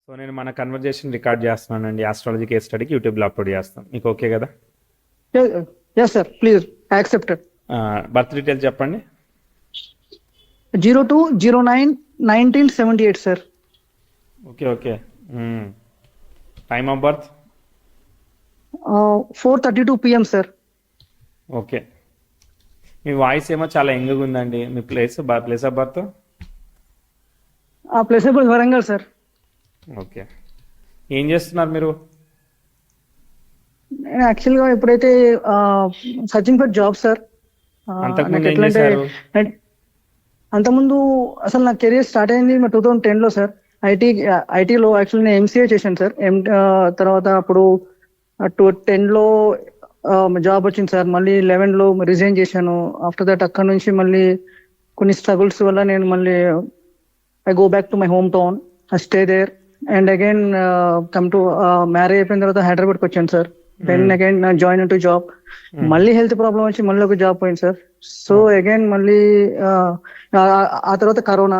So నేను మన conversation record చేస్తున్నానండి ఆస్ట్రాలజీ కేస్ స్టడీకి యూట్యూబ్లో అప్లోడ్ చేస్తాం. మీకు ఓకే కదా? Yes, sir. Please accept it. Birth details చెప్పండి. 02/09/1978, sir. Okay okay. Time of birth 4:32 p.m., sir. Okay. మీ వాయిస్ ఏమో చాలా యంగ్గా ఉందండి. మీ place of birth? Placeable Warangal, sir. Okay. ఏం చేస్తున్నారు మీరు? నేను యాక్చువల్గా ఎప్పుడైతే సర్చింగ్ ఫర్ జాబ్, సార్. అంతకుముందు ఏం చేశారు? అంతకుముందు అసలు నా కెరీర్ స్టార్ట్ అయింది 2010లో, సార్. ఐటీలో యాక్చువల్లీ నేను ఎంసీఏ చేశాను, సార్. తర్వాత అప్పుడు 10లో జాబ్ వచ్చింది, సార్. మళ్ళీ 11లో రిజైన్ చేశాను. ఆఫ్టర్ దట్ అక్కడ నుంచి మళ్ళీ కొన్ని స్ట్రగుల్స్ వల్ల నేను మళ్ళీ I go back to my home town. I stay there and again come to marriage అయిపోయిన తర్వాత హైదరాబాద్కి వచ్చాను, సార్. Then again join in to job. మళ్ళీ హెల్త్ ప్రాబ్లం వచ్చి మళ్ళీ ఒక జాబ్ పోయింది, సార్. సో అగైన్ మళ్ళీ ఆ తర్వాత కరోనా,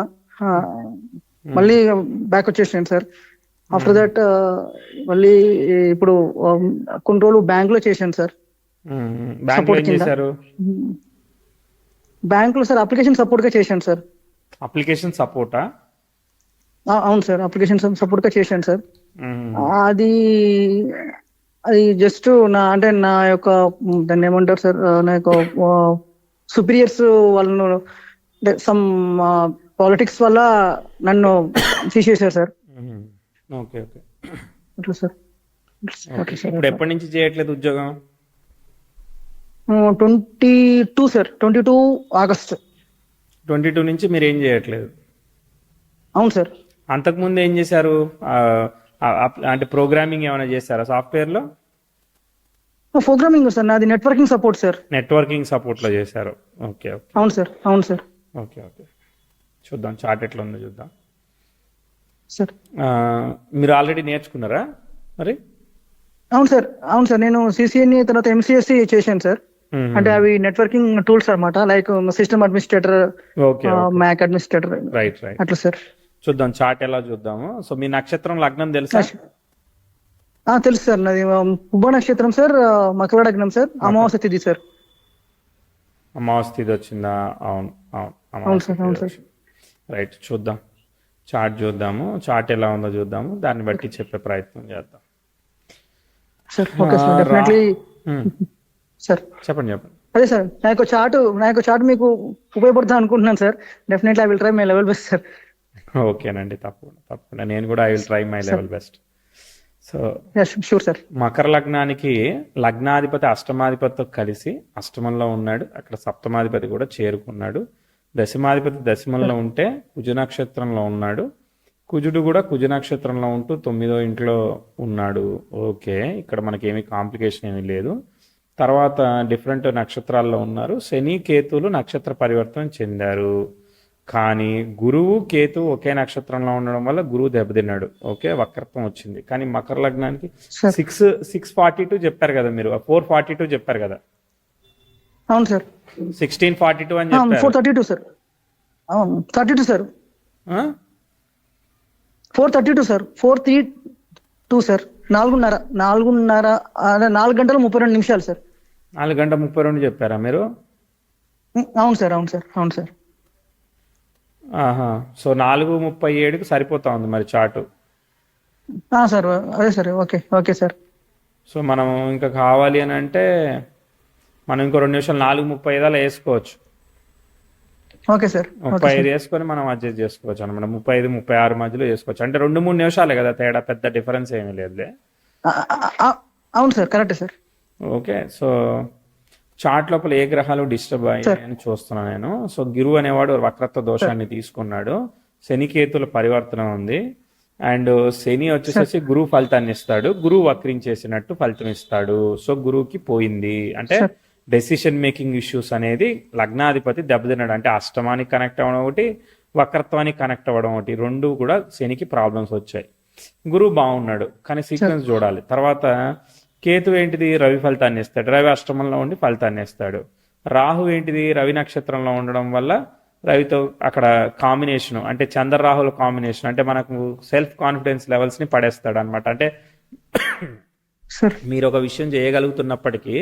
మళ్ళీ బ్యాక్ వచ్చేసాను, సార్. ఆఫ్టర్ దట్ మళ్ళీ ఇప్పుడు కొన్ని రోజులు బ్యాంక్ లో చేశాను, సార్. సపోర్ట్ కింద బ్యాంక్ లో, సార్, అప్లికేషన్ సపోర్ట్ గా చేశాను, సార్. అప్లికేషన్ సపోర్టా? అవును, సార్. అప్లికేషన్ సపోర్ట్ గా చేశాను, సార్. అది జస్ట్ నా యొక్క దాన్ని ఏమంటారు, సార్, నా యొక్క సుపీరియర్స్ వాళ్ళను సమ్ పాలిటిక్స్ వల్ల నన్ను తీసేశారు, సార్. Okay okay. అట్లా, సార్. ఇప్పుడు ఎప్పటి నుంచి చేయట్లేదు ఉద్యోగం? 22, సార్. 22 ఆగస్ట్. 22 నుంచి మీరు ఏం చేయట్లేదు? అవును, సార్. అంతకుముందు ఏం చేశారు? అంటే ప్రోగ్రామింగ్ ఏమైనా చేశారా సాఫ్ట్వేర్లో? Programming, sir. నాది నెట్వర్కింగ్ సపోర్ట్, సార్. నెట్వర్కింగ్ సపోర్ట్లో చేశారు. Okay okay. అవును, సార్. అవును, సార్. Okay okay. చూద్దాం చార్ట్ ఎట్లా ఉందో చూద్దాం, సార్. మీరు ఆల్రెడీ నేర్చుకున్నారా మరి? అవును, సార్. అవును, సార్. నేను సిసిఎన్ఈ తర్వాత ఎంసీఎస్సి చేశాను, సార్. అంటే అవి నెట్వర్కింగ్ టూల్స్ అనమాట. Like system administrator, mac administrator, right right. అట్లా, సార్. చూద్దాం చార్ట్ ఎలా చూద్దాము. సో మీ నక్షత్రం లగ్నం తెలుసా? తెలుసు, సార్. నాది పుబ్బ నక్షత్రం, సార్. మకర లగ్నం, సార్. అమావాస్య తిథి, సార్. అమావాస్య తిథి వచ్చిందా? అవును అవును. అవును, సార్. అవును, సార్. రైట్. చూద్దాం చార్ట్ చూద్దాము. చార్ట్ ఎలా ఉందో చూద్దాము, దాన్ని బట్టి చెప్పే ప్రయత్నం చేద్దాం, sir. Okay, sir. Definitely, sir. చెప్పండి చెప్పండి. అదే, సార్. నా యొక్క చార్ట్ మీకు ఉపయోగపడుతుంది అనుకుంటున్నాను, sir. Definitely I will try my level best, sir. ఓకేనండి, తప్పకుండా నేను కూడా I will try my level best. So sure, sir. Makar లగ్నానికి లగ్నాధిపతి అష్టమాధిపతితో కలిసి అష్టమంలో ఉన్నాడు. అక్కడ సప్తమాధిపతి కూడా చేరుకున్నాడు. దశమాధిపతి దశమంలో ఉంటే కుజ నక్షత్రంలో ఉన్నాడు. కుజుడు కూడా కుజ నక్షత్రంలో ఉంటూ 9వ ఇంట్లో ఉన్నాడు. ఓకే, ఇక్కడ మనకేమీ కాంప్లికేషన్ ఏమీ లేదు. తర్వాత డిఫరెంట్ నక్షత్రాల్లో ఉన్నారు. శని కేతువులు నక్షత్ర పరివర్తన చెందారు. కానీ గురువు కేతు ఒకే నక్షత్రంలో ఉండడం వల్ల గురువు దెబ్బతిన్నాడు. ఓకే, వక్రత్వం వచ్చింది. కానీ మకర లగ్నానికి 642 చెప్పారు కదా మీరు, 442 చెప్పారు కదా? అవును, సార్. 1642 అని చెప్పారు. 432, సార్. 32, సార్. 432, సార్. 432, సార్. 4:30 4 గంటల 32 నిమిషాలు, సార్. 4 గంటల 32 చెప్పారా మీరు? అవును, సార్. అవును, సార్. అవును, సార్. సో 4:37కి సరిపోతా ఉంది మరి చార్టు. సార్. అదే, sir. Okay okay, sir. So మనం ఇంకా కావాలి అని అంటే మనం ఇంకో 2 నిమిషాలు 4:35 అలా వేసుకోవచ్చు. Okay, sir. 35 వేసుకొని మనం అడ్జస్ట్ చేసుకోవచ్చు అనమాట. 35-36 మధ్యలో వేసుకోవచ్చు. అంటే 2-3 నిమిషాలే కదా తేడా, పెద్ద డిఫరెన్స్ ఏమీ లేదులే. అవును, sir. Correct, sir. Okay, so chart లోపల ఏ గ్రహాలు డిస్టర్బ్ అయ్యాయని చూస్తున్నాను నేను. సో గురువు అనేవాడు వక్రత్వ దోషాన్ని తీసుకున్నాడు. శనికేతుల పరివర్తన ఉంది. అండ్ శని వచ్చేసి గురువు ఫలితాన్ని ఇస్తాడు. గురువు వక్రించేసినట్టు ఫలితం ఇస్తాడు. సో గురువుకి పోయింది అంటే డెసిషన్ మేకింగ్ ఇష్యూస్ అనేది లగ్నాధిపతి దెబ్బతిన్నాడు. అంటే అష్టమానికి కనెక్ట్ అవ్వడం ఒకటి, వక్రత్వానికి కనెక్ట్ అవ్వడం ఒకటి, రెండు కూడా శనికి ప్రాబ్లమ్స్ వచ్చాయి. గురువు బాగున్నాడు కానీ సీక్వెన్స్ చూడాలి. తర్వాత కేతు ఏంటిది? రవి ఫలితాన్ని ఇస్తాడు. రవి అష్టమంలో ఉండి ఫలితాన్ని ఇస్తాడు. రాహు ఏంటిది? రవి నక్షత్రంలో ఉండడం వల్ల రవితో అక్కడ కాంబినేషన్ అంటే చంద్ర రాహుల్ కాంబినేషన్ అంటే మనకు సెల్ఫ్ కాన్ఫిడెన్స్ లెవెల్స్ ని పడేస్తాడు అనమాట. అంటే సార్ మీరు ఒక విషయం చేయగలుగుతున్నప్పటికీ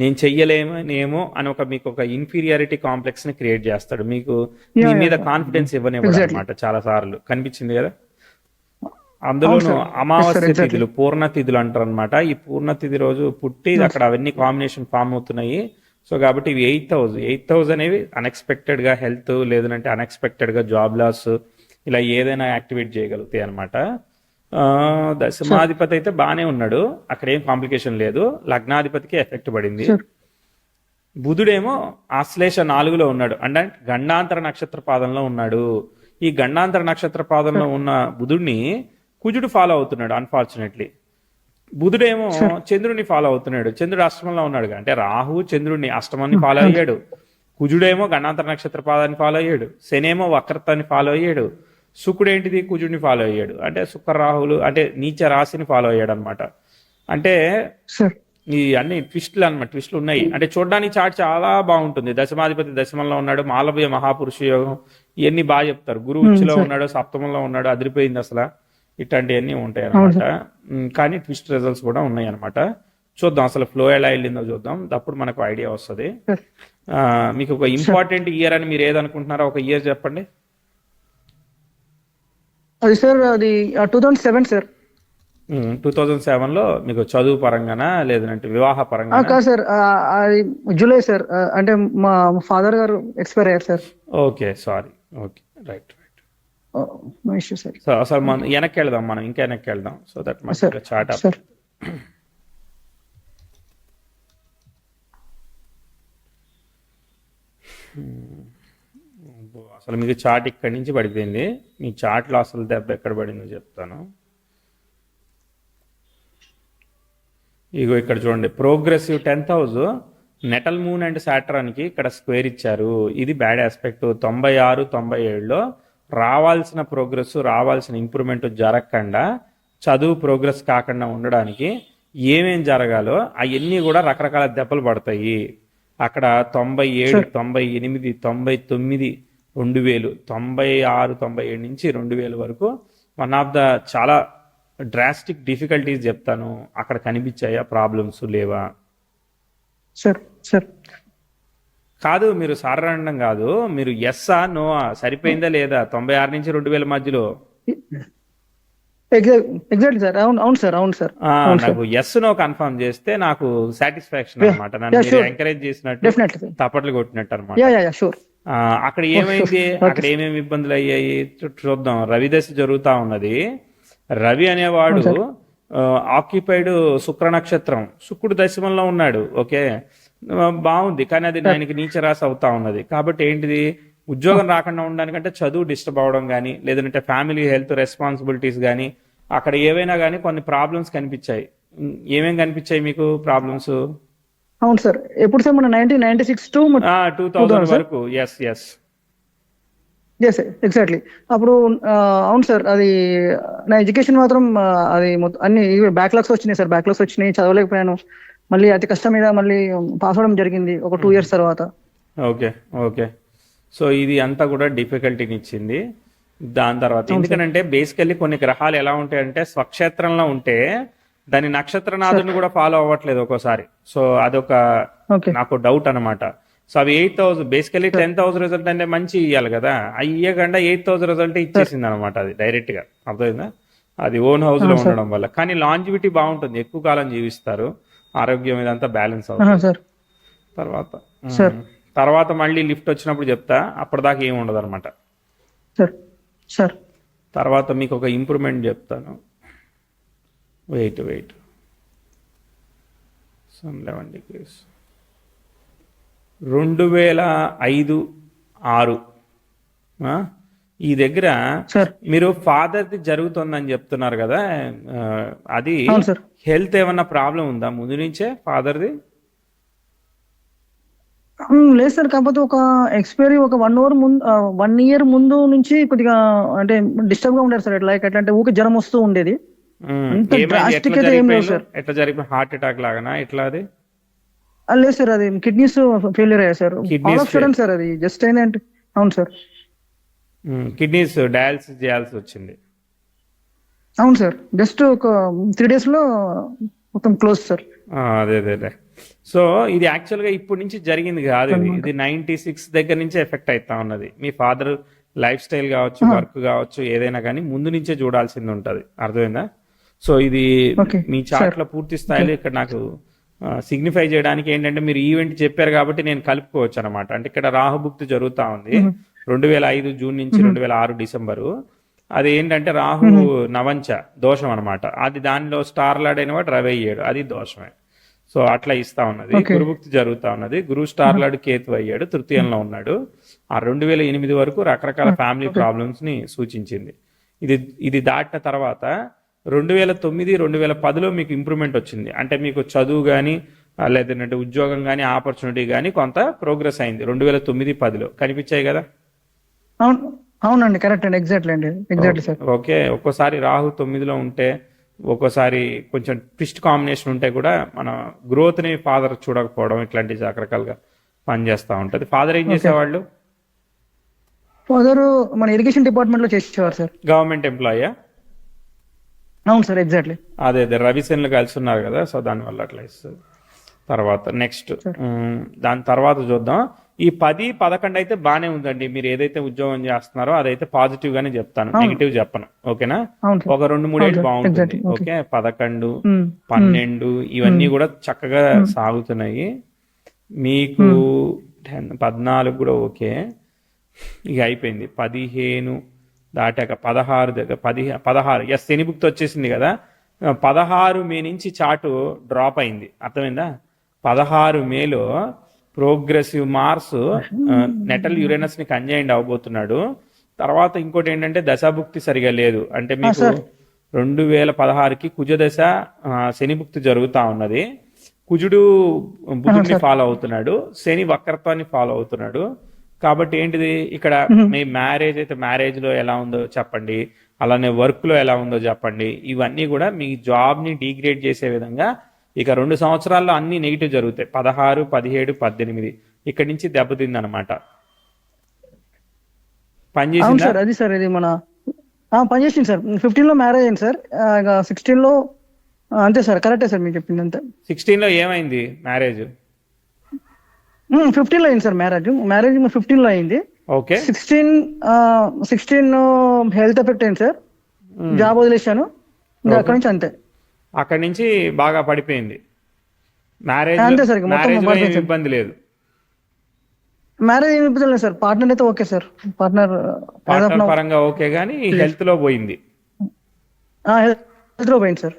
నేను చెయ్యలేమేమో అని మీకు ఒక ఇన్ఫీరియారిటీ కాంప్లెక్స్ ని క్రియేట్ చేస్తాడు. మీకు మీ మీద కాన్ఫిడెన్స్ ఇవ్వనివ్వడు అనమాట. చాలా సార్లు కనిపించింది కదా. అందులోనూ అమావాస్య తిథులు పూర్ణ తిథులు అంటారు అనమాట. ఈ పూర్ణ తిథి రోజు పుట్టి అక్కడ అవన్నీ కాంబినేషన్ ఫామ్ అవుతున్నాయి. సో కాబట్టి ఇవి 8,000 అనేవి అన్ఎక్స్పెక్టెడ్ గా హెల్త్ లేదంటే అన్ఎక్స్పెక్టెడ్ గా జాబ్ లాస్ ఇలా ఏదైనా యాక్టివేట్ చేయగలుగుతాయి అనమాట. దశమాధిపతి అయితే బానే ఉన్నాడు, అక్కడ ఏం కాంప్లికేషన్ లేదు. లగ్నాధిపతికి ఎఫెక్ట్ పడింది. బుధుడేమో ఆశ్లేష 4లో ఉన్నాడు, అంటే గండాంతర నక్షత్ర పాదంలో ఉన్నాడు. ఈ గండాంతర నక్షత్ర పాదంలో ఉన్న బుధుడిని కుజుడు ఫాలో అవుతున్నాడు. అన్ఫార్చునేట్లీ బుధుడేమో చంద్రుడిని ఫాలో అవుతున్నాడు. చంద్రుడు అష్టమంలో ఉన్నాడు, అంటే రాహు చంద్రుడిని అష్టమాన్ని ఫాలో అయ్యాడు. కుజుడేమో గండాంతర నక్షత్ర పాదాన్ని ఫాలో అయ్యాడు. శనేమో వక్రతాన్ని ఫాలో అయ్యాడు. శుక్రుడు ఏంటిది కుజుడిని ఫాలో అయ్యాడు, అంటే శుక్ర రాహులు అంటే నీచ రాశిని ఫాలో అయ్యాడు అనమాట. అంటే ఈ అన్ని ట్విస్టులు అనమాట, ట్విస్టులు ఉన్నాయి. అంటే చూడడానికి చాట్ చాలా బాగుంటుంది. దశమాధిపతి దశమంలో ఉన్నాడు, మాలవ్య మహాపురుష యోగం ఇవన్నీ బాగా చెప్తారు. గురువు ఉచ్చులో ఉన్నాడు, సప్తమంలో ఉన్నాడు, అదిరిపోయింది అసలు. ఇట్లాంటివన్నీ ఉంటాయి అనమాట. కానీ ట్విస్ట్ రిజల్ట్స్ కూడా ఉన్నాయి అనమాట. చూద్దాం అసలు ఫ్లో ఎలా వెళ్ళిందో చూద్దాం, అప్పుడు మనకు ఐడియా వస్తుంది. మీకు ఒక ఇంపార్టెంట్ ఇయర్ అని మీరు ఏదనుకుంటున్నారో ఒక ఇయర్ చెప్పండి. అది సార్ అది 2007 సార్. 2007లో మీకు చదువు పరంగానా లేదంటే వివాహ పరంగా? కాదు సార్, అది జూలై సార్. అంటే మా ఫాదర్ గారు ఎక్స్పైర్ అయ్యారు sir. Okay sorry, okay right right. No issue sir. So అసలు మనం వెనక్కి వెళ్దాం, మనం ఇంకా వెనక్కి వెళ్దాం. So that my chart up. అసలు మీకు చార్ట్ ఇక్కడి నుంచి పడిపోయింది. మీ చార్ట్లో అసలు దెబ్బ ఎక్కడ పడిందో చెప్తాను. ఇగో ఇక్కడ చూడండి, progressive 10th house natal moon and సాటర్న్కి ఇక్కడ స్క్వేర్ ఇచ్చారు. ఇది బ్యాడ్ ఆస్పెక్ట్. 96, 97లో రావాల్సిన ప్రోగ్రెస్ రావాల్సిన ఇంప్రూవ్మెంట్ జరగకుండా చదువు ప్రోగ్రెస్ కాకుండా ఉండడానికి ఏమేం జరగాలో అవన్నీ కూడా రకరకాల దెబ్బలు పడతాయి. అక్కడ 97, 98, 99, 2000, 96, 97 నుంచి 2000 వరకు వన్ ఆఫ్ ద చాలా డ్రాస్టిక్ డిఫికల్టీస్ చెప్తాను. అక్కడ కనిపించాయా ప్రాబ్లమ్స్ లేవా? సార్ సార్ కాదు, మీరు సాధారణం కాదు, మీరు ఎస్సా నోవా సరిపోయిందా లేదా 96 నుంచి 2000 మధ్యలో? Exactly sir. అవును సార్, అవును సార్. నాకు ఎస్ నో కన్ఫర్మ్ చేస్తే నాకు సాటిస్ఫాక్షన్ అనమాట. నన్ను ఎంకరేజ్ చేసినట్టు తప్పట్లు కొట్టినట్టు అనమాట. అక్కడ ఏమైంది, అక్కడ ఏమేమి ఇబ్బందులు అయ్యాయి చూద్దాం. రవి దశ జరుగుతా ఉన్నది. రవి అనేవాడు ఆక్యుపైడ్ శుక్ర నక్షత్రం, శుక్రుడు దశమంలో ఉన్నాడు. ఓకే బాగుంది, కానీ అది ఆయనకి నీచ రాశి అవుతా ఉన్నది. కాబట్టి ఏంటిది, ఉద్యోగం రాకుండా ఉండడానికంటే చదువు డిస్టర్బ్ అవడం కానీ లేదంటే ఫ్యామిలీ హెల్త్ రెస్పాన్సిబిలిటీస్ కానీ అక్కడ ఏవైనా కానీ కొన్ని ప్రాబ్లమ్స్ కనిపించాయి. ఏమేం కనిపించాయి మీకు ప్రాబ్లమ్స్? అవును సార్. ఎప్పుడు సార్ మన 1996 to 2000 వరకు? Yes yes exactly. అప్పుడు అవును సార్, అది నా ఎడ్యుకేషన్ మాత్రం అది అన్ని బ్యాక్లాగ్స్ వచ్చినాయి సార్. బ్యాక్లాగ్స్ వచ్చినాయి, చదవలేకపోయాను. మళ్ళీ అతి కష్టం మీద మళ్ళీ పాస్ అవడం జరిగింది ఒక 2 years తర్వాత. Okay okay. సో ఇది అంతా కూడా డిఫికల్టీని ఇచ్చింది. దాని తర్వాత ఎందుకంటే బేసికల్లీ కొన్ని గ్రహాలు ఎలా ఉంటాయంటే స్వక్షేత్రంలో ఉంటే దాని నక్షత్రనాథుని కూడా ఫాలో అవ్వట్లేదు ఒక్కోసారి. సో అదొక నాకు డౌట్ అనమాట. సో అవి 8,000 బేసికల్లీ 10,000 రిజల్ట్ అంటే మంచి ఇవ్వాలి కదా, అవి ఇయ్యకుండా 8,000 రిజల్ట్ ఇచ్చేసింది అనమాట. అది డైరెక్ట్ గా అర్థమైందా? అది ఓన్ హౌస్ లో ఉండడం వల్ల. కానీ లాంజివిటీ బాగుంటుంది, ఎక్కువ కాలం జీవిస్తారు, ఆరోగ్యం ఇదంతా బ్యాలెన్స్ అవుతుంది. తర్వాత మళ్ళీ లిఫ్ట్ వచ్చినప్పుడు చెప్తా, అప్పటిదాకా ఏమి ఉండదు అనమాట. తర్వాత మీకు ఒక ఇంప్రూవ్మెంట్ చెప్తాను. వెయిట్ 11 degrees 2005-06 ఈ దగ్గర మీరు ఫాదర్ది జరుగుతుందని చెప్తున్నారు కదా, అది హెల్త్ ఏమన్నా ప్రాబ్లం ఉందా ముందు నుంచే ఫాదర్ది? లేదు సార్, కాకపోతే ఒక ఎక్స్పైరీ ఒక 1 year ముందు నుంచి కొద్దిగా అంటే డిస్టర్బ్ గా ఉండేది సార్. ఎట్లా అంటే ఊరికి జ్వరం వస్తూ ఉండేది. ఎట్లా జరిగిన హార్ట్ అటాక్ లాగానా ఎట్లా? అది లేదు సార్, అది కిడ్నీస్ ఫెయిల్యూర్ అయ్యాయి sir. All of sudden sir, అది జస్ట్ ఏంటంటే అవును సార్. కిడ్నీస్ డయాలసిస్ చేయాల్సి వచ్చింది. అవును సార్, జస్ట్ ఒక 3 days లో మొత్తం క్లోజ్ సార్. అదే అదే అదే. సో ఇది యాక్చువల్గా ఇప్పటి నుంచి జరిగింది కాదు, ఇది అన్నమాట. ఇది 96 దగ్గర నుంచి ఎఫెక్ట్ అవుతా ఉన్నది. మీ ఫాదర్ లైఫ్ స్టైల్ కావచ్చు, ఆహా. వర్క్ కావచ్చు, ఏదైనా కానీ ముందు నుంచే చూడాల్సింది ఉంటుంది. అర్థమైందా? సో ఇది ఓకే మీ సార్. చార్ట్లో పూర్తి స్థాయిలో ఇక్కడ నాకు సిగ్నిఫై చేయడానికి ఏంటంటే మీరు ఈవెంట్ చెప్పారు కాబట్టి నేను కలుపుకోవచ్చు అనమాట. అంటే ఇక్కడ రాహుభుక్తి జరుగుతూ ఉంది 2005 జూన్ నుంచి 2006 డిసెంబరు. అది ఏంటంటే రాహు నవంచ దోషం అనమాట. అది దానిలో స్టార్ లార్డ్ అయిన వాడు రవి అయ్యాడు, అది దోషమే. సో అట్లా ఇస్తా ఉన్నది. Okay. గురుభుక్తి జరుగుతా ఉన్నది. గురువు స్టార్ లార్డ్ కేతు అయ్యాడు, తృతీయంలో ఉన్నాడు. ఆ 2008 వరకు రకరకాల ఫ్యామిలీ ప్రాబ్లమ్స్ ని సూచించింది. ఇది ఇది దాటిన తర్వాత 2009 2010లో మీకు ఇంప్రూవ్మెంట్ వచ్చింది. అంటే మీకు చదువు కానీ లేదంటే ఉద్యోగం కానీ ఆపర్చునిటీ కానీ కొంత ప్రోగ్రెస్ అయింది 2009 10లో. కనిపించాయి కదా? అవును, అవునండి, కరెక్ట్ అండి, ఎగ్జాక్ట్లీ అండి, ఎగ్జాక్ట్లీ సార్. ఓకే. ఒక్కోసారి రాహు 9లో ఉంటే, ఒక్కోసారి కొంచెం ట్విస్ట్ కాంబినేషన్ ఉంటే కూడా మన గ్రోత్ని ఫాదర్ చూడకపోవడం, ఇట్లాంటి రకరకాలుగా పనిచేస్తూ ఉంటుంది. ఫాదర్ ఏం చేసేవాళ్ళు? ఫాదర్ మన ఇరిగేషన్ డిపార్ట్మెంట్ లో చేసేవారు సార్. గవర్నమెంట్ ఎంప్లాయీయా? అవును సార్, ఎగ్జాక్ట్లీ. అదే అదే రవిసేన్లు కలిసి ఉన్నారు కదా, సో దానివల్ల అట్లా ఇస్తుంది. తర్వాత నెక్స్ట్ దాని తర్వాత చూద్దాం. ఈ 10, 11 అయితే బాగానే ఉందండి. మీరు ఏదైతే ఉద్యోగం చేస్తున్నారో అదైతే పాజిటివ్ గానే చెప్తాను, నెగిటివ్ చెప్పను. ఓకేనా? అవును సార్. ఒక 2-3 ఏళ్ళు బాగుంటుంది. exactly, okay. 11, 12 ఇవన్నీ కూడా చక్కగా సాగుతున్నాయి. మీకు 14 కూడా ఓకే. ఇక అయిపోయింది. 15 దాటాక 16 దగ్గర 16 ఎస్ శని భుక్తి వచ్చేసింది కదా. 16 మే నుంచి చాటు డ్రాప్ అయింది. అర్థమైందా? 16 మేలో ప్రోగ్రెసివ్ మార్స్ నెటల్ యురేనస్ ని కంజైండ్ అవబోతున్నాడు. తర్వాత ఇంకోటి ఏంటంటే దశాభుక్తి సరిగా లేదు. అంటే మీకు 2016కి కుజదశ శని భుక్తి జరుగుతా ఉన్నది. కుజుడు బుధుడిని ఫాలో అవుతున్నాడు, శని వక్రత్వాన్ని ఫాలో అవుతున్నాడు. కాబట్టి ఏంటిది ఇక్కడ మీ మ్యారేజ్ అయితే మ్యారేజ్ లో ఎలా ఉందో చెప్పండి, అలానే వర్క్ లో ఎలా ఉందో చెప్పండి. ఇవన్నీ కూడా మీ జాబ్ ని డిగ్రేడ్ చేసే విధంగా ఇక 2 సంవత్సరాల్లో అన్ని నెగిటివ్ జరుగుతాయి. 16, 17, 18 ఇక్కడి నుంచి దెబ్బతింది అనమాట. అవును సార్, అది సార్ ఇది మన పనిచేసింది సార్. 15 లో మ్యారేజ్ అయింది సార్. 16 లో అంతే సార్, కరెక్టే సార్ మీరు చెప్పింది అంతే. 16 లో ఏమైంది మ్యారేజ్? 15 లో అయింది సార్ మ్యారేజ్. 15 లో అయింది. ఓకే. 16 హెల్త్ ఎఫెక్ట్ అయింది సార్. జాబ్ వదిలేశాను, ఇంకా అక్కడి నుంచి అంతే. అక్కడి నుంచి బాగా పడిపోయింది. మ్యారేజ్ అంతే సార్, ఇక మొత్తం మ్యారేజ్ పడిపోయింది సార్. ఇబ్బంది లేదు. మ్యారేజ్ ఏమి ఇబ్బంది లేదు సార్. పార్ట్నర్ అయితే ఓకే సార్. పార్ట్నర్ పరంగా ఓకే, కానీ హెల్త్ లో పోయింది. హెల్త్ లో పోయింది సార్.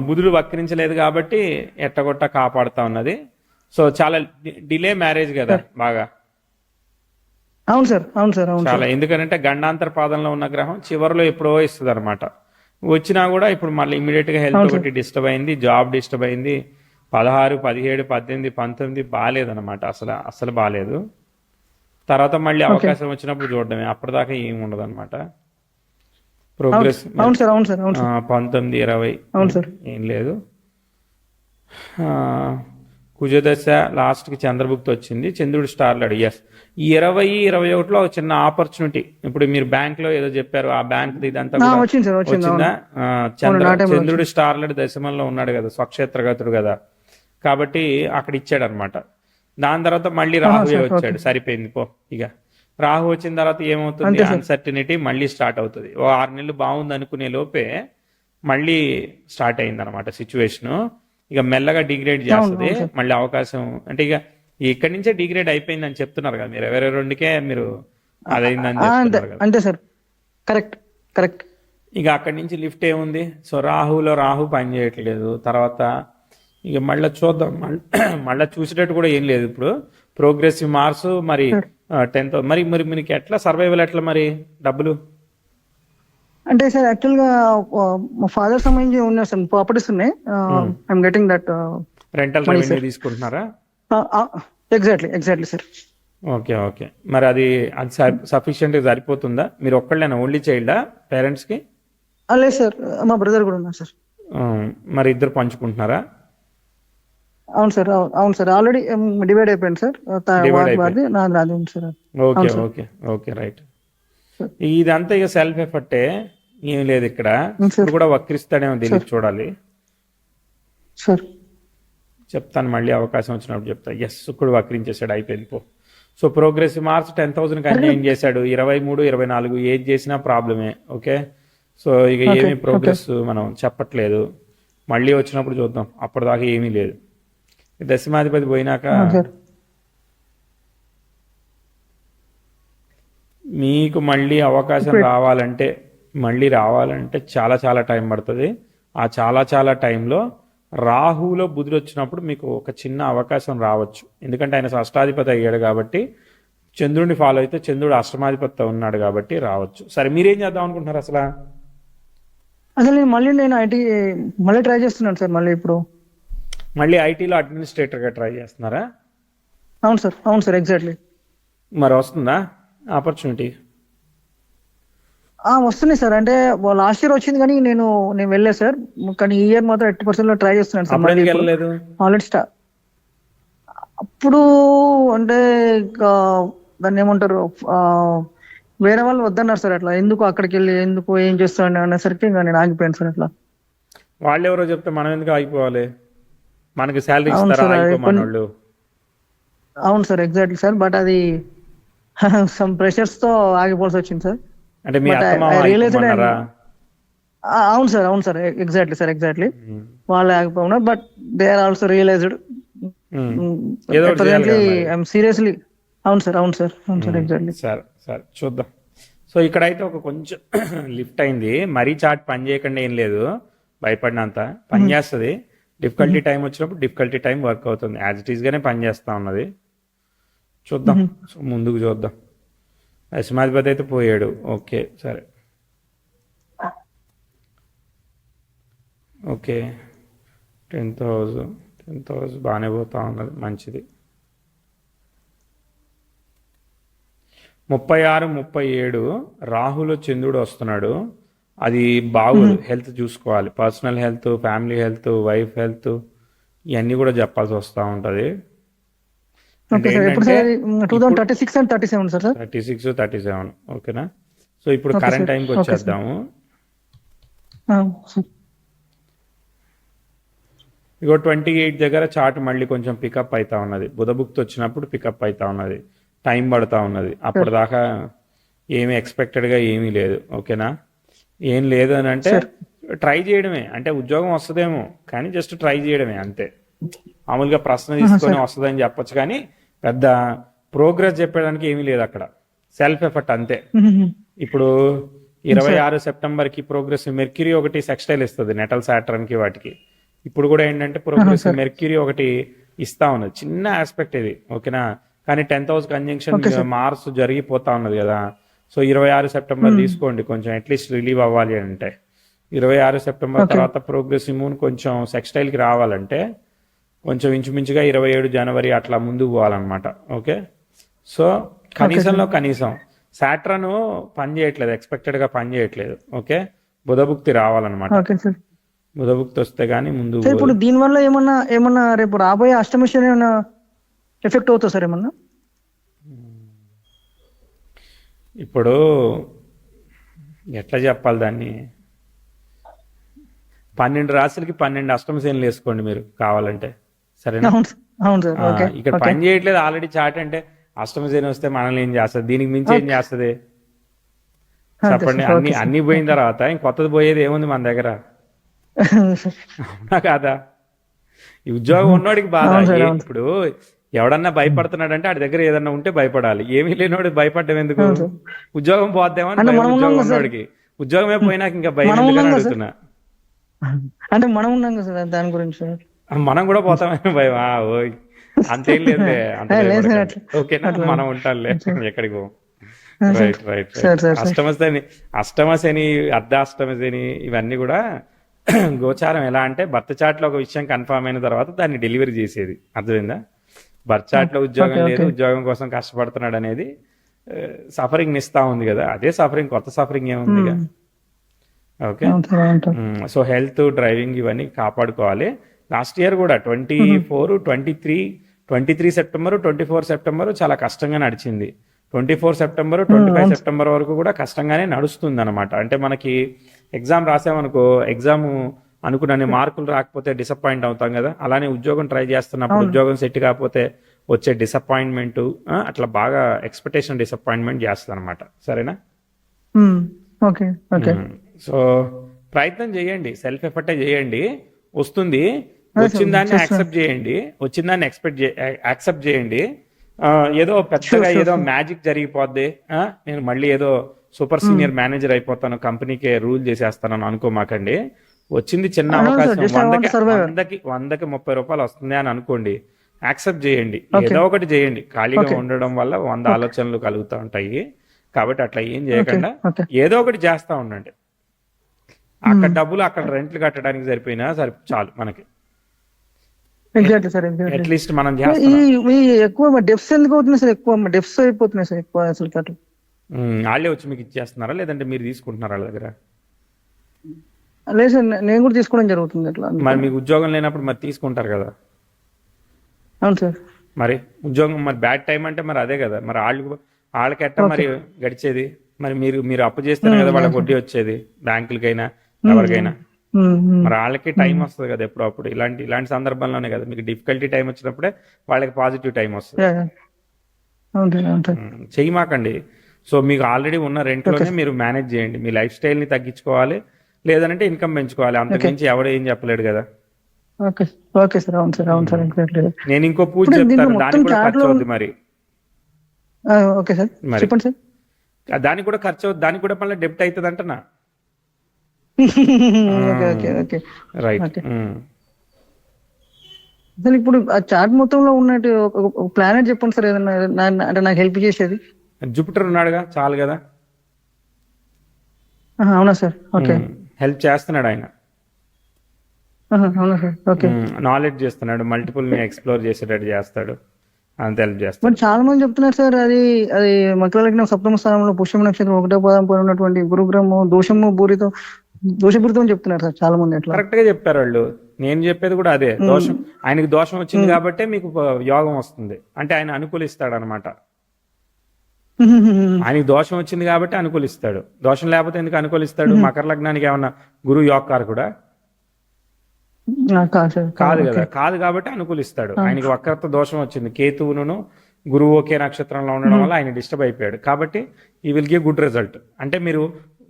బుధుడు వక్రించలేదు కాబట్టి ఎట్టగొట్ట కాపాడుతా ఉన్నది. సో చాలా డిలే మ్యారేజ్ కదా బాగా. అవును సార్, అవును సార్, అవును చాలా. ఎందుకంటే గండాంతర పాదంలో ఉన్న గ్రహం చివరిలో ఎప్పుడో ఇస్తుంది అనమాట. వచ్చినా కూడా ఇప్పుడు మళ్ళీ ఇమీడియట్ గా హెల్త్ ఒకటి డిస్టర్బ్ అయింది, జాబ్ డిస్టర్బ్ అయింది. 16, 17, 18, 19 బాగాలేదన్నమాట. అసలు బాగాలేదు. తర్వాత మళ్ళీ అవకాశం వచ్చినప్పుడు చూడడమే, అప్పటిదాకా ఏమి ఉండదు అనమాట. ప్రోగ్రెస్ 19, 20 ఏం లేదు. కుజదశ లాస్ట్కి చంద్రభుక్తి వచ్చింది, చంద్రుడు స్టార్ లాడు. ఎస్, ఈ 20, 21లో చిన్న ఆపర్చునిటీ. ఇప్పుడు మీరు బ్యాంక్ లో ఏదో చెప్పారు, ఆ బ్యాంక్ ఇదంతా వచ్చిందా? చంద్రుడు స్టార్ లాడు దశమంలో ఉన్నాడు కదా, స్వక్షేత్రగతుడు కదా, కాబట్టి అక్కడ ఇచ్చాడు అనమాట. దాని తర్వాత మళ్ళీ రాహు వచ్చాడు, సరిపోయింది పో. ఇక రాహు వచ్చిన తర్వాత ఏమవుతుంది? అన్సర్టినిటీ మళ్ళీ స్టార్ట్ అవుతుంది. 6 నెలలు బాగుంది అనుకునే లోపే మళ్ళీ స్టార్ట్ అయింది అనమాట సిచ్యువేషన్. ఇక మెల్లగా డిగ్రేడ్ చేస్తుంది. మళ్ళీ అవకాశం అంటే ఇక ఇక్కడి నుంచే డిగ్రేడ్ అయిపోయింది అని చెప్తున్నారు కదా మీరు. 22కే మీరు అదైందని చెప్తున్నారు కదా. అంతే సార్, కరెక్ట్ కరెక్ట్. ఇక అక్కడి నుంచి లిఫ్ట్ ఏముంది? సో రాహు పని చేయట్లేదు. తర్వాత ఇక మళ్ళీ చూద్దాం, మళ్ళీ చూసేటట్టు కూడా ఏం లేదు ఇప్పుడు. ప్రోగ్రెసివ్ మార్క్స్ మరి 10th మరి మీకు ఎట్లా సర్వైవల్ ఎట్లా మరి డబ్బులు? అంటే సార్ యాక్చువల్ గా మా ఫాదర్ సంబంధించి ఉన్నాయి సార్, ప్రాపర్టీస్ ఉన్నాయి. I'm getting that rental revenue తీసుకుంటున్నారా? Exactly sir. ఓకే. మరి అది సఫిషియెంట్ సరిపోతుందా? మీరు ఒక్కళ్ళేనా, ఓన్లీ చైల్డా పేరెంట్స్ కి? లేదు సార్, మా బ్రదర్ కూడా ఉన్నారు సార్. మరి ఇద్దరు పంచుకుంటున్నారా? అవును సార్, అవును సార్, ఆల్రెడీ డివైడ్ అయిపోయింది సార్. డివైడ్ అయిపోయి వాడిది నాది ఉంది సార్. ఓకే అవును సార్. Okay okay right. ఇదంతా ఇక సెల్ఫ్ ఎఫర్టే, ఏం లేదు ఇక్కడ. ఇప్పుడు సార్. కూడా వక్రిస్తాడేమో సార్. తెలియదు, చూడాలి. సార్. చెప్తాను మళ్ళీ అవకాశం వచ్చినప్పుడు చెప్తా. ఎస్, శుక్రుడు వక్రించేసాడు, అయిపోయింది పో. సో ప్రోగ్రెసివ్ మార్క్స్ 10,000కి అన్యాయం చేశాడు. 23, 24 ఏది చేసినా ప్రాబ్లమే. ఓకే, సో ఇక ఓకే. ఏమీ ఓకే. ప్రోగ్రెస్ మనం చెప్పట్లేదు. మళ్ళీ వచ్చినప్పుడు చూద్దాం, అప్పటిదాకా ఏమీ లేదు. దశమాధిపతి పోయినాక అవును సార్. మీకు మళ్ళీ అవకాశం ఇప్పుడు రావాలంటే చాలా చాలా టైం పడుతుంది. ఆ చాలా చాలా టైంలో రాహులో బుధుడు వచ్చినప్పుడు మీకు ఒక చిన్న అవకాశం రావచ్చు. ఎందుకంటే ఆయన అష్టాధిపతి అయ్యాడు కాబట్టి, చంద్రుడిని ఫాలో అయితే చంద్రుడు అష్టమాధిపతితో ఉన్నాడు కాబట్టి రావచ్చు. సరే, మీరేం చేద్దాం అనుకుంటున్నారు అసలు? అసలు నేను ఐటీ మళ్ళీ ట్రై చేస్తున్నాను సార్. మళ్ళీ ఇప్పుడు మళ్ళీ ఐటీలో అడ్మినిస్ట్రేటర్గా ట్రై చేస్తున్నారా? అవును సార్, అవును సార్, ఎగ్జాక్ట్లీ. మరి వస్తుందా ఆపర్చునిటీ? వస్తున్నాయి సార్. అంటే లాస్ట్ ఇయర్ వచ్చింది కానీ నేను వెళ్ళలేదు సార్. కానీ ఈ ఇయర్ మాత్రం 80% లో ట్రై చేస్తున్నాను సార్. అప్పుడు మళ్ళీ ఎందుకు ఇప్పుడు వెళ్ళలేదు? ఆల్రెడీ అప్పుడు అంటే ఇంకా దాన్ని ఏమంటారు, వేరే వాళ్ళు వద్దన్నారు సార్. అట్లా ఎందుకు అక్కడికి వెళ్ళి ఎందుకు ఏం చేస్తాను అనేసరికి ఇంకా నేను ఆగిపోయాను సార్. అట్లా వాళ్ళు ఎవరో చెప్తే మనం ఎందుకు ఆగిపోవాలి? మనకి శాలరీ అవును ఇస్తారా సార్, ఆగిపోమని వాళ్ళు? అవును సార్, ఎగ్జాక్ట్లీ సార్. బట్ అది సమ్ ప్రెషర్స్ తో ఆగిపోవాల్సి వచ్చింది సార్. అంటే మీ బట్ అత్తమామ ఐ రియలైజ్డ్. ఆగిపోమన్నారా? అవును సార్, అవును సార్, ఎగ్జాక్ట్లీ సార్, ఎగ్జాక్ట్లీ. వాళ్ళు ఆగిపోయినా but they are also realised. ఏదో ఒకటి చేయాలి ప్రెసెంట్లీ కదా మరి. I'm seriously. అవును సార్, అవును సార్, అవును సార్, ఎగ్జాక్ట్లీ. సరే సరే, చూద్దాం. సో ఇక్కడైతే ఒక కొంచెం లిఫ్ట్ అయింది. మరీ చాట్ పని చేయకుండా ఏం లేదు, భయపడినంత పని చేస్తుంది. డిఫికల్టీ టైం వచ్చినప్పుడు డిఫికల్టీ టైం వర్క్ అవుతుంది. యాజ్ ఇట్ ఈస్గానే పని చేస్తూ ఉన్నది. చూద్దాం, సో ముందుకు చూద్దాం. దశమాధిపతి అయితే పోయాడు. ఓకే, సరే, ఓకే. 10,000 బాగానే పోతా ఉన్నది, మంచిది. 36, 37 రాహులో చంద్రుడు వస్తున్నాడు. అది బాగోదు. హెల్త్ చూసుకోవాలి, personal health, family health, wife health, ఇవన్నీ కూడా చెప్పాల్సి వస్తూ ఉంటుంది. అంటే ఓకే సార్. ఎప్పుడు ఏంటంటే సార్? 2036 and 37 sir. 36, 37 ఓకేనా? సో ఇప్పుడు ఓకే కరెంట్ సార్, టైంకి ఓకే సార్. వచ్చేద్దాము. సార్. ఇగో 28 దగ్గర చార్ట్ మళ్ళీ కొంచెం పికప్ అవుతా ఉన్నది. బుధభుక్తి వచ్చినప్పుడు పికప్ అవుతా ఉన్నది. టైం పడుతూ ఉన్నది. అప్పటిదాకా ఏమీ ఎక్స్పెక్టెడ్గా ఏమీ లేదు. ఓకేనా? ఏం లేదు అని అంటే ట్రై చేయడమే. అంటే ఉద్యోగం వస్తుందేమో కానీ జస్ట్ ట్రై చేయడమే అంతే. మామూలుగా ప్రశ్న తీసుకొని వస్తుందని చెప్పొచ్చు కానీ పెద్ద ప్రోగ్రెస్ చెప్పడానికి ఏమీ లేదు అక్కడ. సెల్ఫ్ ఎఫర్ట్ అంతే. ఇప్పుడు 26 సెప్టెంబర్కి ప్రోగ్రెస్ మెర్క్యూరీ ఒకటి సెక్స్టైల్ ఇస్తుంది నెటల్ సాటర్న్కి వాటికి. ఇప్పుడు కూడా ఏంటంటే ప్రోగ్రెస్ మెర్క్యూరీ ఒకటి ఇస్తా ఉన్నది. చిన్న ఆస్పెక్ట్ ఇది, ఓకేనా? కానీ 10,000 కంజంక్షన్ మార్స్ జరిగిపోతా ఉన్నది కదా. సో 26 సెప్టెంబర్ తీసుకోండి, కొంచెం అట్లీస్ట్ రిలీవ్ అవ్వాలి అంటే. 26 సెప్టెంబర్ తర్వాత ప్రోగ్రెసివ్ మూన్ కొంచెం సెక్స్టైల్కి రావాలంటే కొంచెం ఇంచుమించుగా 27 జనవరి అట్లా ముందుకు పోవాలన్నమాట. ఓకే, సో కనీసంలో కనీసం సాట్రన్ పని చేయట్లేదు, ఎక్స్పెక్టెడ్గా పని చేయట్లేదు. ఓకే, బుధభుక్తి రావాలన్నమాట. బుధభుక్తి వస్తే గానీ ముందు. ఇప్పుడు దీనివల్ల ఏమన్నా రేపు రాబోయే అష్టమి శని ఏమన్నా ఎఫెక్ట్ అవుతుంది సార్ ఏమన్నా? ఇప్పుడు ఎట్లా చెప్పాలి దాన్ని? 12 రాశులకి 12 అష్టమ శనులు వేసుకోండి మీరు కావాలంటే, సరేనా? అవును సార్. ఇక్కడ పని చేయట్లేదు ఆల్రెడీ చాట్ అంటే అష్టమ శని వస్తే మనల్ని ఏం చేస్తుంది? దీనికి మించి ఏం చేస్తుంది చెప్పండి? అన్ని పోయిన తర్వాత ఇంకొత్తది పోయేది ఏముంది మన దగ్గర? అవునా కాదా? ఈ ఉద్యోగం ఉన్నోడికి బాధ. ఇప్పుడు ఎవడన్నా భయపడుతున్నాడంటే ఆడి దగ్గర ఏదన్నా ఉంటే భయపడాలి. ఏమీ లేనివాడు భయపడ్డం ఎందుకు? ఉద్యోగం పోద్దామని భయం ఉద్యోగం ఉన్నోడికి. ఉద్యోగమే పోయినాక ఇంకా భయం ఎందుకని అడుగుతున్నా. అంటే మనం ఉన్నాం కదా సార్ దాని గురించి. మనం కూడా పోతామని భయం? ఓయ్, అంతేం లేదులే, అంత ఓకేనా? మనం ఉంటాంలే, ఎక్కడికి పో. Right right right. అష్టమ శని, అర్ధాష్టమ శని ఇవన్నీ కూడా గోచారం ఎలా అంటే బర్త్ చార్ట్ లో ఒక విషయం కన్ఫర్మ్ అయిన తర్వాత దాన్ని డెలివరీ చేసేది. అర్థమైందా? బర్త్ చార్ట్ లో ఉద్యోగం లేదు, ఉద్యోగం కోసం కష్టపడుతున్నాడు అనేది సఫరింగ్ ఇస్తా ఉంది కదా. అదే సఫరింగ్, కొత్త సఫరింగ్ ఏముంది ఇక. ఓకే, సో హెల్త్, డ్రైవింగ్ ఇవన్నీ కాపాడుకోవాలి. లాస్ట్ ఇయర్ కూడా 23 సెప్టెంబర్ 24 సెప్టెంబర్ చాలా కష్టంగా నడిచింది. 24 సెప్టెంబర్ 25 సెప్టెంబర్ వరకు కూడా కష్టంగానే నడుస్తుంది అనమాట. అంటే మనకి ఎగ్జామ్ రాసామనుకో, ఎగ్జామ్ అనుకున్న మార్కులు రాకపోతే డిసప్పాయింట్ అవుతాం కదా, అలానే ఉద్యోగం ట్రై చేస్తున్నప్పుడు ఉద్యోగం సెట్ కాకపోతే వచ్చే డిసప్పాయింట్మెంట్, అట్లా బాగా ఎక్స్పెక్టేషన్ డిసప్పాయింట్మెంట్ చేస్తుంది అనమాట. సరేనా? Okay okay. సో ప్రయత్నం చేయండి, సెల్ఫ్ ఎఫర్టే చేయండి, వస్తుంది. వచ్చిన దాన్ని యాక్సెప్ట్ చేయండి, వచ్చిన దాన్ని యాక్సెప్ట్ చేయండి. ఏదో పెద్దగా ఏదో మ్యాజిక్ జరిగిపోద్ది, నేను మళ్ళీ ఏదో సూపర్ సీనియర్ మేనేజర్ అయిపోతాను, కంపెనీకే రూల్ చేసేస్తానని అనుకోమాకండి. వచ్చింది చిన్న అవకాశం, 100కి 30 రూపాయలు వస్తుంది అని అనుకోండి, యాక్సెప్ట్ చేయండి. ఏదో ఒకటి చేయండి. ఖాళీగా ఉండడం వల్ల 100 ఆలోచనలు కలుగుతూ ఉంటాయి. కాబట్టి అట్లా ఏం చేయకుండా ఏదో ఒకటి చేస్తా ఉండండి. అక్కడ డబ్బులు అక్కడ రెంట్లు కట్టడానికి సరిపోయినా చాలు మనకి. ఎగ్జాక్ట్లీ సార్, అట్లీస్ట్ మనం చేస్తాం. ఎక్కువ డెఫ్స్ ఎందుకు అవుతున్నాయి సార్? ఎక్కువ డెఫ్స్ అయిపోతున్నాయి సార్ ఎక్కువ అసలు. వాళ్ళే వచ్చి మీకు ఇచ్చేస్తున్నారా, లేదంటే మీరు తీసుకుంటున్నారా వాళ్ళ దగ్గర? లేదు సార్, నేను కూడా తీసుకోవడం జరుగుతుంది అట్లా. మరి మీకు ఉద్యోగం లేనప్పుడు మరి తీసుకుంటారు కదా. అవును సార్. మరి ఉద్యోగం మరి బ్యాడ్ టైం అంటే మరి అదే కదా, మరి వాళ్ళకి ఎట్ట మరి గడిచేది? మరి మీరు అప్పు చేస్తేనే కదా వాళ్ళకి వడ్డీ వచ్చేది, బ్యాంకులకైనా ఎవరికైనా. మరి వాళ్ళకి టైం వస్తుంది కదా ఎప్పుడప్పుడు. ఇలాంటి సందర్భంలోనే కదా మీకు డిఫికల్టీ టైం వచ్చినప్పుడే వాళ్ళకి పాజిటివ్ టైం వస్తుంది. చేయమాకండి. సో మీకు ఆల్రెడీ ఉన్న రెంట్లోనే మీరు మేనేజ్ చేయండి. మీ లైఫ్ స్టైల్ ని తగ్గించుకోవాలి, లేదంటే ఇన్కమ్ పెంచుకోవాలి. అంతకుమించి ఎవడో ఏం చెప్పలేడు కదా. Okay sir. అవును సార్, అవును సార్. నేను ఇంకో పూజ చెప్తాను, దానికి కూడా ఖర్చు అవుద్ది మరి. ఓకే సార్, చెప్పండి సార్. దానికి కూడా ఖర్చు అవుద్ది, దానికి కూడా మళ్ళీ డెబ్ట్ అవుతుంది అంటనా. రైట్. అసలు ఇప్పుడు ఆ చార్ట్ మొత్తంలో ఉన్నట్టు ఒక ప్లానెట్ చెప్పండి సార్, ఏదన్నా అంటే నాకు హెల్ప్ చేసేది. జూపిటర్ ఉన్నాడుగా, చాలు కదా. అవునా సార్? ఓకే. హెల్ప్ చేస్తున్నాడు ఆయన. అవునా సార్? ఓకే. నాలెడ్జ్ చేస్తున్నాడు, మల్టిపుల్ ని ఎక్స్ప్లోర్ చేసేటట్టు చేస్తాడు, అంత హెల్ప్ చేస్తాడు. మరి చాలా మంది చెప్తున్నారు సార్, అది మకర లగ్నం సప్తమ స్థానంలో పుష్యమ నక్షత్రం 1వ పాదం పైన ఉన్నటువంటి గురుగ్రహము దోషపూరితం చెప్తున్నారు సార్ చాలా మంది. అట్లా కరెక్ట్ గా చెప్పారు వాళ్ళు. నేను చెప్పేది కూడా అదే. దోషం, ఆయనకి దోషం వచ్చింది కాబట్టే మీకు యోగం వస్తుంది, అంటే ఆయన అనుకూలిస్తాడు అనమాట. ఆయనకి దోషం వచ్చింది కాబట్టి అనుకూలిస్తాడు. దోషం లేకపోతే ఎందుకు అనుకూలిస్తాడు? మకర లగ్నానికి ఏమన్నా గురువు యోగకారకుడా? కాదు కదా. కాదు కాబట్టి అనుకూలిస్తాడు. ఆయనకి వక్రత్వ దోషం వచ్చింది, కేతువును గురువు ఒకే నక్షత్రంలో ఉండడం వల్ల ఆయన డిస్టర్బ్ అయిపోయాడు. కాబట్టి ఈ విల్ గివ్ గుడ్ రిజల్ట్. అంటే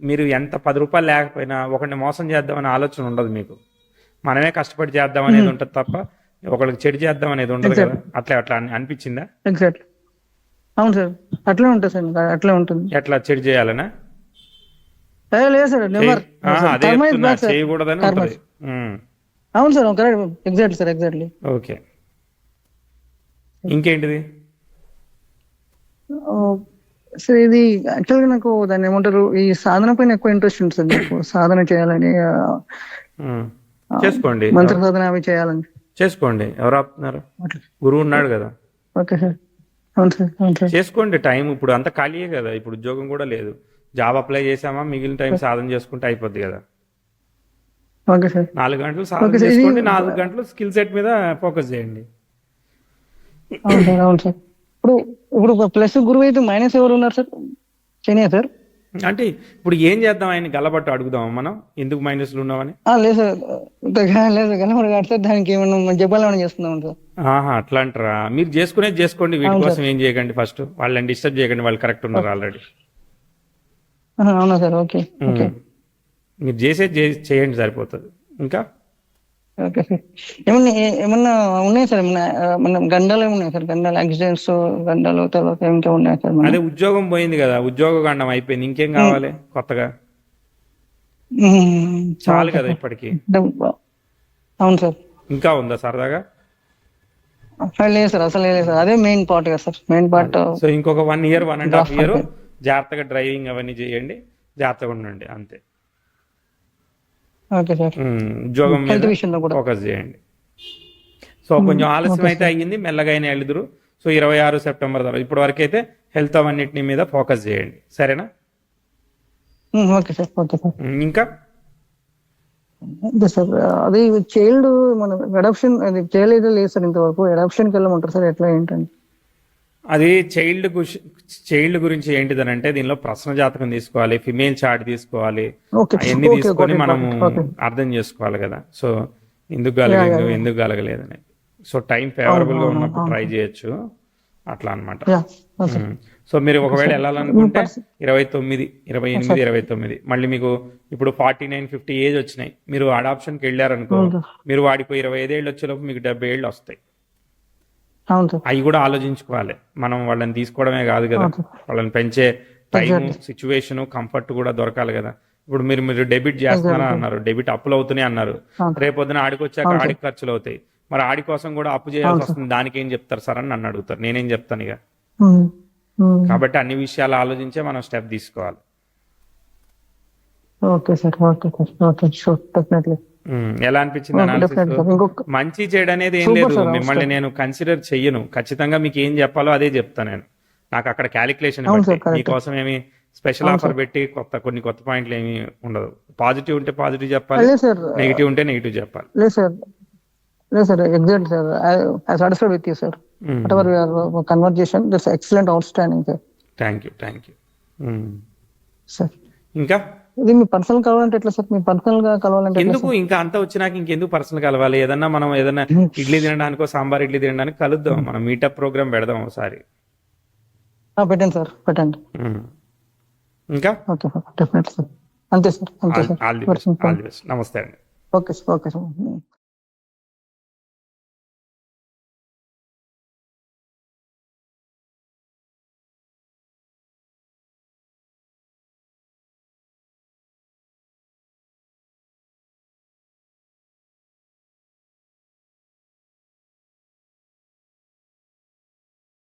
మీరు ఎంత 10 రూపాయలు లేకపోయినా ఒకరిని మోసం చేద్దామనే ఆలోచన ఉండదు మీకు. మనమే కష్టపడి చేద్దాం అనేది ఉంటుంది తప్ప ఒకరికి చెడు చేద్దాం అనేది ఉండదు కదా. అట్లా అనిపించిందా? ఎగ్జాక్ట్. అవును సార్, అట్లే ఉంటుంది సార్. అట్లే ఉంటుంది. ఎట్లా చెడు చేయాలనా? లేదు సార్, అదే చేయకూడదని ఉంటుంది. అవును sir, correct. Exactly sir, exactly. Okay. ఇంకేంటిది సార్? ఇది యాక్చువల్గా నాకు దాన్ని ఏమంటారు, ఈ సాధన పైన ఎక్కువ ఇంట్రెస్ట్ ఉంటుంది సార్. నాకు సాధన చేయాలని, చేసుకోండి. మంత్ర సాధన అవి చేయాలని చేసుకోండి. ఎవరు ఆపుతున్నారు? గురువు ఉన్నాడు కదా. Okay sir. అవును సార్, అవును సార్. చేసుకోండి. టైం ఇప్పుడు అంతా ఖాళీయే కదా. ఇప్పుడు ఉద్యోగం కూడా లేదు, జాబ్ అప్లై చేసామా, మిగిలిన టైం సాధన చేసుకుంటే అయిపోద్ది కదా. Okay sir. 4 గంటలు సాధన చేసుకోండి, 4 గంటలు స్కిల్ సెట్ మీద ఫోకస్ చేయండి. అవును సార్, అవును సార్. ఇప్పుడు ప్లస్ గురువు అయితే మైనస్ ఎవరు ఉన్నారు సార్? శని సార్. అంటే ఇప్పుడు ఏం చేద్దాం, ఆయన గల్లబట్టు అడుగుదాం మనం, ఎందుకు మైనస్లు ఉన్నామని? లేదు సార్, లేదు గల్లబట్టు కాదు సార్, దానికి ఏమన్నా జపాలని చేస్తున్నాం సార్. అట్లా అంటారా? మీరు చేసుకునేది చేసుకోండి, వీటి కోసం ఏం చేయకండి. ఫస్ట్ వాళ్ళని డిస్టర్బ్ చేయకండి, వాళ్ళు కరెక్ట్ ఉన్నారు ఆల్రెడీ. అవునా సార్? ఓకే. మీరు చేసేది చేయండి, సరిపోతుంది. ఇంకా ఓకే సార్. ఏమన్నా ఉన్నాయి సార్? ఏమన్నా గండాలు ఏమున్నాయి సార్? గండాలు, యాక్సిడెంట్స్ గండాలు, తర్వాత ఇంకా ఉన్నాయి సార్? అదే ఉద్యోగం పోయింది కదా, ఉద్యోగ గండం అయిపోయింది, ఇంకేం కావాలి కొత్తగా? చాలు కదా ఇప్పటికి. అవును సార్. ఇంకా ఉందా సరదాగా? లేదు సార్, అసలు లేదు సార్. అదే మెయిన్ పార్ట్ కదా సార్, మెయిన్ పార్ట్. సో ఇంకొక 1 ఇయర్ 1.5 ఇయర్ జాగ్రత్తగా డ్రైవింగ్ అవన్నీ చేయండి, జాగ్రత్తగా ఉండండి, అంతే. Okay sir. ఉద్యోగం మీద ఫోకస్ చేయండి. సో కొంచెం ఆలస్యం అయితే అయ్యింది, మెల్లగా అయినా వెళ్దురు. సో 26 సెప్టెంబర్ తర్వాత ఇప్పటి వరకు అయితే హెల్త్ అవన్నిటిని మీద ఫోకస్ చేయండి, సరేనా? Okay sir. Okay sir. ఇంకా అంతే సార్. అది చైల్డ్ మన అడాప్షన్ అది చేయలేదు లేదు సార్ ఇంతవరకు. అడాప్షన్కి వెళ్ళమంటారు సార్, ఎట్లా ఏంటండి? అది చైల్డ్ గురించి ఏంటిదని అంటే దీనిలో ప్రశ్న జాతకం తీసుకోవాలి, ఫిమేల్ చార్ట్ తీసుకోవాలి, ఓకే అవన్నీ ఓకే తీసుకొని ఓకే మనము ఓకే. అర్థం చేసుకోవాలి కదా. సో ఎందుకు కలగలేదు, ఎందుకు కలగలేదని. సో టైం ఫేవరబుల్ గా ఉన్నప్పుడు ట్రై చేయొచ్చు అట్లా అనమాట. Yeah sir. సో మీరు ఒకవేళ వెళ్ళాలనుకుంటే 29, 28, 29 మళ్ళీ మీకు ఇప్పుడు 49, 50 ఏజ్ వచ్చినాయి, మీరు అడాప్షన్కి వెళ్ళారనుకో, మీరు వాడికి 25 ఏళ్ళు వచ్చేలోపు మీకు 70 ఏళ్ళు వస్తాయి. అవును సార్. అవి కూడా ఆలోచించుకోవాలి. మనం వాళ్ళని తీసుకోవడమే కాదు కదా, వాళ్ళని పెంచే టైం, సిచ్యువేషన్, కంఫర్ట్ కూడా దొరకాలి కదా. ఇప్పుడు మీరు డెబిట్ చేస్తున్నారా అన్నారు, డెబిట్ అప్పులు అవుతున్నాయి అన్నారు, రేపొద్దున ఆడికి వచ్చాక ఆడికి ఖర్చులు అవుతాయి, మరి ఆడి కోసం కూడా అప్పు చేయాల్సి వస్తుంది, దానికి ఏం చెప్తారు సార్ అని నన్ను అడుగుతారు, నేనేం చెప్తాను ఇక. కాబట్టి అన్ని విషయాలు ఆలోచించే మనం స్టెప్ తీసుకోవాలి. Okay sir, okay sir, okay sure, definitely. ఎలా అనిపించింది అనాలిసిస్? మంచి చెడు అనేది ఏం లేదు, మిమ్మల్ని నేను కన్సిడర్ చెయ్యను, ఖచ్చితంగా మీకు ఏం చెప్పాలో అదే చెప్తాను నేను. నాకు అక్కడ క్యాలిక్యులేషన్ మీకోసం ఏమి స్పెషల్ ఆఫర్ పెట్టి కొన్ని కొత్త పాయింట్లు ఏమి ఉండదు. పాజిటివ్ ఉంటే పాజిటివ్ చెప్పాలి, నెగిటివ్ ఉంటే నెగిటివ్ చెప్పాలి. లేదు సార్, లేదు sir, exact sir. I satisfied with you sir. whatever we are conversation, that's excellent, outstanding sir. Thank you sir. ఇంకా ఇది మీ పర్సనల్ కావాలంటే ఎట్లా సార్? మీ పర్సనల్ గా కలవాలంటే ఎందుకు, ఇంకా అంతా వచ్చినాక ఇంకెందుకు పర్సనల్ కలవాలి? మనం ఏదన్నా ఇడ్లీ తినడానికో సాంబార్ ఇడ్లీ తినడానికి కలుద్దాం, మనం మీటప్ ప్రోగ్రామ్ పెడదాం ఒకసారి. పెట్టండి సార్, పెట్టండి. ఇంకా ఓకే సార్, డెఫినెట్ సార్. అంతే సార్, అంతే సార్. All the best. నమస్తే అండి. Okay sir, okay sir.